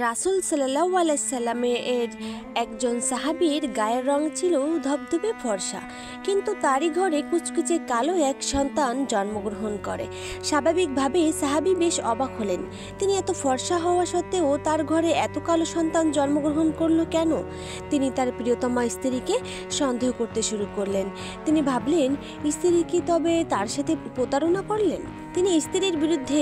রাসূল সাল্লাল্লাহু আলাইহি সাল্লামের একজন সাহাবীর গায়ের রং ছিল ধবধবে ফর্সা, কিন্তু তারই ঘরে কুচকুচে কালো এক সন্তান জন্মগ্রহণ করে। স্বাভাবিকভাবে সাহাবী বেশ অবাক হলেন। তিনি এত ফর্সা হওয়া সত্ত্বেও তার ঘরে এত কালো সন্তান জন্মগ্রহণ করলো কেন? তিনি তার প্রিয়তমা স্ত্রীকে সন্দেহ করতে শুরু করলেন। তিনি ভাবলেন, স্ত্রী কি তবে তার সাথে প্রতারণা করলেন? তিনি স্ত্রীর বিরুদ্ধে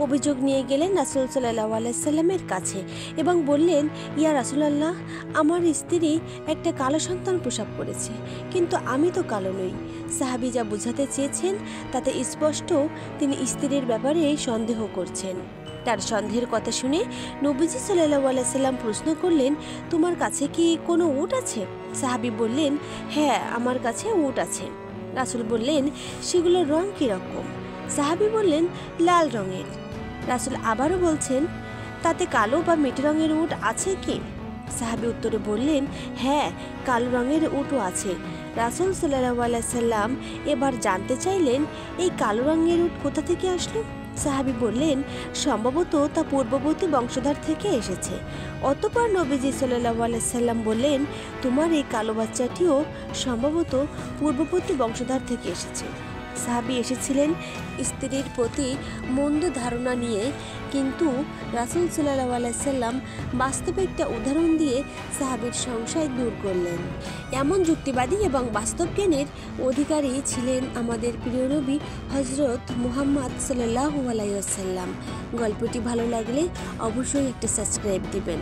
অভিযোগ নিয়ে গেলেন রাসূল সাল্লাল্লাহু আলাইহি সাল্লামের কাছে এবং বললেন, ইয়া রাসূলুল্লাহ, আমার স্ত্রী একটা কালো সন্তান প্রসব করেছে, কিন্তু আমি তো কালো নই। সাহাবী যা বোঝাতে চেয়েছেন তাতে স্পষ্ট তিনি স্ত্রীর ব্যাপারে সন্দেহ করছেন। তার সন্দেহের কথা শুনে নবীজি সাল্লাল্লাহু আলাইহি সাল্লাম প্রশ্ন করলেন, তোমার কাছে কি কোনো উট আছে? সাহাবী বললেন, হ্যাঁ, আমার কাছে উট আছে। রাসূল বললেন, সেগুলোর রং কীরকম? সাহাবী বললেন, লাল রঙের। রাসূল আবারও বলছেন, তাতে কালো বা মেটে রঙের উট আছে কি? সাহাবী উত্তরে বললেন, হ্যাঁ, কালো রঙের উটও আছে। রাসূল সাল্লাল্লাহু আলাইহি সাল্লাম এবার জানতে চাইলেন, এই কালো রঙের উট কোথা থেকে আসলো? সাহাবী বললেন, সম্ভবত তা পূর্ববর্তী বংশধর থেকে এসেছে। অতঃপর নবীজি সাল্লাল্লাহু আলাইহি সাল্লাম বললেন, তোমার এই কালো বাচ্চাটিও সম্ভবত পূর্ববর্তী বংশধর থেকে এসেছে। সাহাবী এসেছিলেন স্ত্রীর প্রতি মন্দ ধারণা নিয়ে, কিন্তু রাসূল সাল্লাল্লাহু আলাইহি সাল্লাম বাস্তবে একটা উদাহরণ দিয়ে সাহাবীর সংশয় দূর করলেন। এমন যুক্তিবাদী এবং বাস্তব জ্ঞানের অধিকারী ছিলেন আমাদের প্রিয় নবী হযরত মুহাম্মদ সাল্লাল্লাহু আলাইহি ওয়াসাল্লাম। গল্পটি ভালো লাগলে অবশ্যই একটা সাবস্ক্রাইব দিবেন।